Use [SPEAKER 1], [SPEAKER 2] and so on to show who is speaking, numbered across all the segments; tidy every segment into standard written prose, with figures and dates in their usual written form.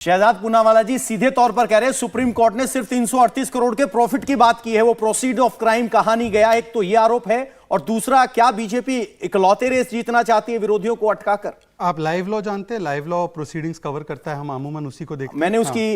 [SPEAKER 1] शहजाद पूनावाला जी सीधे तौर पर कह रहे हैं सुप्रीम कोर्ट ने सिर्फ 338 करोड़ के प्रॉफिट की बात की है, वो प्रोसीड ऑफ क्राइम कहा नहीं गया। एक तो ये आरोप है और दूसरा, क्या बीजेपी इकलौते रेस जीतना चाहती है विरोधियों को अटकाकर?
[SPEAKER 2] आप लाइव लॉ जानते हैं? लाइव लॉ प्रोसीडिंग्स कवर करता है, हम अमूमन उसी को देखते हैं।
[SPEAKER 1] मैंने उसकी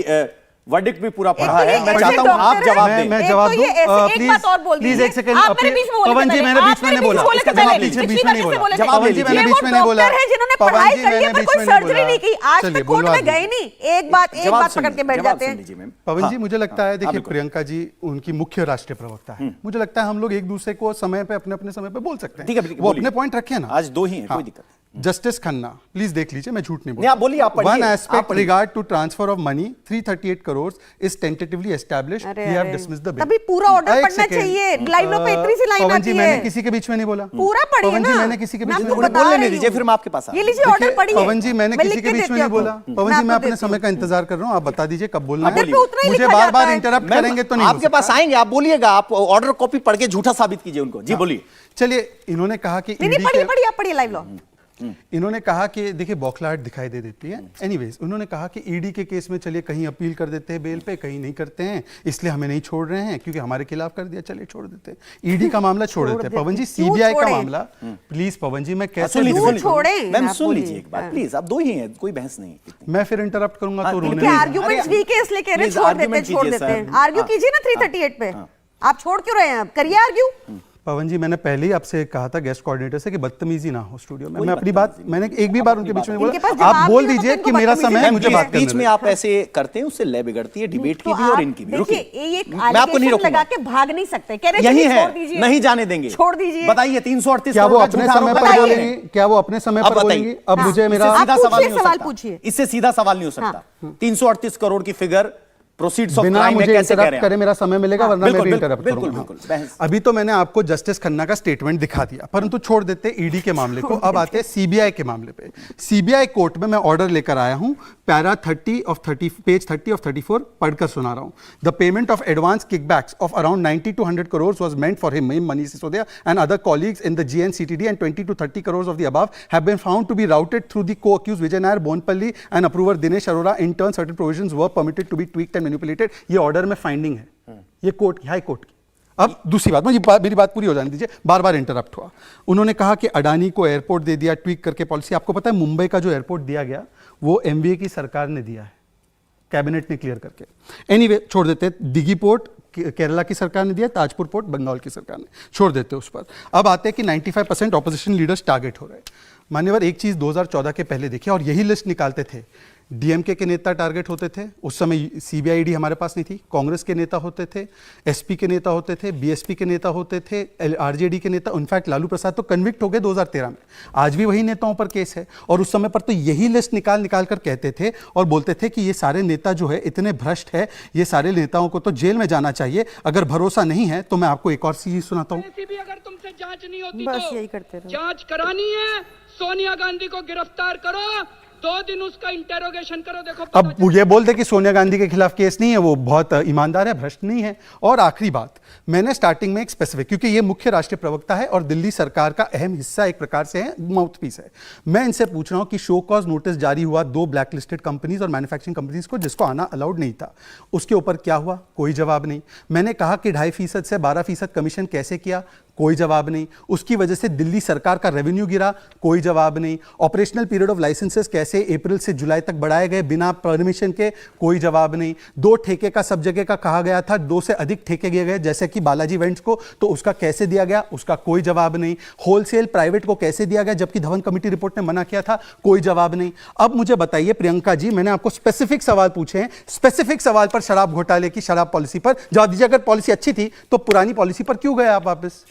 [SPEAKER 1] वर्डिक्ट भी पूरा पढ़ा है। मैं चाहता हूं आप जवाब दें।
[SPEAKER 2] मैं जवाब दूं प्लीज एक सेकंड। पवन जी मैंने बीच में नहीं बोला, बीच में नहीं बोला। पवन जी मैंने बीच में नहीं बोला,
[SPEAKER 3] जिन्होंने पढ़ाई करी है पर कोई सर्जरी नहीं की, आज तक कोर्ट में गए नहीं। एक बात पकड़ के बैठ जाते हैं।
[SPEAKER 2] पवन जी मुझे लगता है, देखिए प्रियंका जी उनकी मुख्य राष्ट्रीय प्रवक्ता है, मुझे लगता है हम लोग एक दूसरे को समय पे अपने अपने समय पे बोल सकते हैं। वो अपने पॉइंट रखे ना,
[SPEAKER 1] आज दो ही हैं, कोई दिक्कत।
[SPEAKER 2] जस्टिस खन्ना प्लीज देख लीजिए, मैं झूठ नहीं बोल
[SPEAKER 1] रहा। आप बोलिए, आप पढ़िए।
[SPEAKER 2] One aspect regard to transfer of money 338 crores is tentatively established. We have dismissed the bill.
[SPEAKER 3] तभी पूरा ऑर्डर पढ़ना चाहिए। लाइन पे इतनी सी लाइन आती है।
[SPEAKER 2] मैंने किसी के बीच में नहीं बोला।
[SPEAKER 3] पूरा पढ़िए ना।
[SPEAKER 2] पवन जी मैंने किसी के बीच में
[SPEAKER 1] बोलने नहीं दीजिए, फिर मैं आपके पास आ।
[SPEAKER 3] ये लीजिए ऑर्डर पढ़िए।
[SPEAKER 2] पवन जी मैंने किसी के बीच में नहीं बोला। पवन जी मैं अपने समय का इंतजार कर रहा हूँ, आप बता दीजिए कब बोलना है। मुझे बार बार इंटरप्ट करेंगे तो नहीं।
[SPEAKER 1] आपके पास आएंगे, आप बोलिएगा, आप ऑर्डर कॉपी पढ़ के झूठा साबित कीजिए उनको। जी बोलिए।
[SPEAKER 2] चलिए, इन्होंने कहा कि
[SPEAKER 3] पढ़िए लाइव लॉ।
[SPEAKER 2] इन्होंने कहा कि देखिए बौखलाहट दिखाई दे देती है। एनीवेज उन्होंने कहा कि ईडी के केस में चलिए कहीं अपील कर देते हैं बेल पे, कहीं नहीं करते हैं, इसलिए हमें नहीं छोड़ रहे हैं क्योंकि हमारे खिलाफ कर दिया, चलिए छोड़ देते हैं। ईडी का मामला छोड़ देते हैं। पवन जी सीबीआई का मामला प्लीज पवन जी मैं कैसे
[SPEAKER 1] छोड़े? मैम सुन लीजिए एक बात प्लीज, आप दो ही हैं, कोई बहस नहीं।
[SPEAKER 2] मैं फिर इंटरप्ट करूंगा तो
[SPEAKER 3] उन्होंने आर्गुमेंट्स वीक है इसलिए कह रहे छोड़ देते हैं। आर्ग्यू कीजिए ना 338 पे। आप छोड़ क्यों रहे हैं? करिए आर्ग्यू।
[SPEAKER 2] पवन जी मैंने पहले ही आपसे कहा था गेस्ट कोऑर्डिनेटर से कि बदतमीजी ना हो स्टूडियो में। मैं अपनी बात मैंने एक भी बार उनके बीच में बोला, आप बोल दीजिए कि मेरा समय है, मुझे बात करने
[SPEAKER 1] बीच में आप ऐसे करते हैं, उससे लय बिगड़ती है डिबेट की भी और इनकी भी। रुकिए, मैं आपको नहीं रोकूंगा।
[SPEAKER 3] लगा के भाग नहीं सकते, कह रहे
[SPEAKER 1] यही है, नहीं जाने देंगे।
[SPEAKER 3] छोड़ दीजिए।
[SPEAKER 1] बताइए 338
[SPEAKER 2] क्या वो अपने समय पर बोलेंगे? क्या वो अपने समय पर बोलेंगे? अब मुझे मेरा
[SPEAKER 1] सीधा सवाल
[SPEAKER 3] पूछिए।
[SPEAKER 1] इससे सीधा सवाल नहीं हो सकता। 338 करोड़ की फिगर प्रोसीड्स ऑफ
[SPEAKER 2] बिना
[SPEAKER 1] क्राइम
[SPEAKER 2] मुझे
[SPEAKER 1] कैसे
[SPEAKER 2] इंटरप्ट करे मेरा समय मिलेगा, वरना मैं भी इंटरप्ट
[SPEAKER 1] बिल्कुल
[SPEAKER 2] करूंगा। अभी तो मैंने आपको जस्टिस खन्ना का स्टेटमेंट दिखा दिया, परंतु छोड़ देते ईडी के मामले को। अब आते हैं सीबीआई के मामले पे। सीबीआई कोर्ट में मैं ऑर्डर लेकर आया हूं, पैरा 30 ऑफ 30 पेज 30 ऑफ 34 पढ़कर सुना रहा हूं। The payment of advance kickbacks of around 90 to 100 crores was meant for him, Manish Sisodia and other colleagues in the GNCTD, and 20 to 30 crores of the above have been found to be routed through the co-accused Vijay Nair, Bonpalli and approver Dinesh Arora. In turn, certain provisions were permitted to be tweaked and manipulated. ये order में finding है, ये court की, high court की। अब दूसरी बात, मेरी बात पूरी हो जाने दीजिए, बार बार इंटरप्ट हुआ। उन्होंने कहा कि अडानी को एयरपोर्ट दे दिया ट्वीक करके पॉलिसी। आपको पता है मुंबई का जो एयरपोर्ट दिया गया वो एमबीए की सरकार ने दिया है, कैबिनेट ने क्लियर करके। एनीवे छोड़ देते, दिघी पोर्ट केरला की सरकार ने दिया, ताजपुर पोर्ट बंगाल की सरकार ने, छोड़ देते उस पर। अब आते हैं कि 95% ऑपोजिशन लीडर्स टारगेट हो रहे हैं। मान्यवर एक चीज 2014 के पहले देखिए, और यही लिस्ट निकालते थे। डीएमके के नेता टारगेट होते थे, उस समय सीबीआई ईडी हमारे पास नहीं थी। कांग्रेस के नेता होते थे, एसपी के नेता होते थे, बीएसपी के नेता होते थे, आरजेडी के नेता। इनफैक्ट लालू प्रसाद तो कन्विक्ट हो गए 2013 में, आज भी वही नेताओं पर केस है। और उस समय पर तो यही लिस्ट निकाल कर कहते थे और बोलते थे कि ये सारे नेता जो है इतने भ्रष्ट है, ये सारे नेताओं को तो जेल में जाना चाहिए। अगर भरोसा नहीं है तो मैं आपको एक और चीज सुनाता हूँ।
[SPEAKER 4] अगर तुमसे जांच नहीं होती
[SPEAKER 3] बस
[SPEAKER 4] तो
[SPEAKER 3] यही करते रहो।
[SPEAKER 4] जांच करानी है, सोनिया गांधी को गिरफ्तार करो, 2 दिन उसका इंटेरोगेशन करो, देखो।
[SPEAKER 2] अब ये बोल दे कि सोनिया गांधी के खिलाफ केस नहीं है, वो बहुत ईमानदार है, भ्रष्ट नहीं है। और आखिरी बात, मैंने स्टार्टिंग में एक स्पेसिफिक, क्योंकि ये मुख्य राष्ट्रीय प्रवक्ता है और दिल्ली सरकार का अहम हिस्सा एक प्रकार से है, माउथपीस है। मैं इनसे पूछ रहा हूं कि शो कॉज नोटिस जारी हुआ 2 ब्लैक लिस्टेड कंपनीज और मैन्युफैक्चरिंग कंपनीज को, जिसको आना अलाउड नहीं था, उसके ऊपर क्या हुआ? कोई जवाब नहीं। मैंने कहा कि 2.5% से 12% कमीशन कैसे किया? कोई जवाब नहीं। उसकी वजह से दिल्ली सरकार का रेवेन्यू गिरा? कोई जवाब नहीं। ऑपरेशनल पीरियड ऑफ लाइसेंसेस कैसे अप्रैल से जुलाई तक बढ़ाए गए बिना परमिशन के? कोई जवाब नहीं। 2 ठेके का सब जगह का कहा गया था, 2 से अधिक ठेके दिए गए जैसे कि बालाजी इवेंट्स को, तो उसका कैसे दिया गया? उसका कोई जवाब नहीं। होलसेल प्राइवेट को कैसे दिया गया जबकि धवन कमेटी रिपोर्ट ने मना किया था? कोई जवाब नहीं। अब मुझे बताइए प्रियंका जी, मैंने आपको स्पेसिफिक सवाल पूछे हैं, स्पेसिफिक सवाल पर शराब घोटाले की, शराब पॉलिसी पर जवाब दीजिए। अगर पॉलिसी अच्छी थी तो पुरानी पॉलिसी पर क्यों गए आप वापस?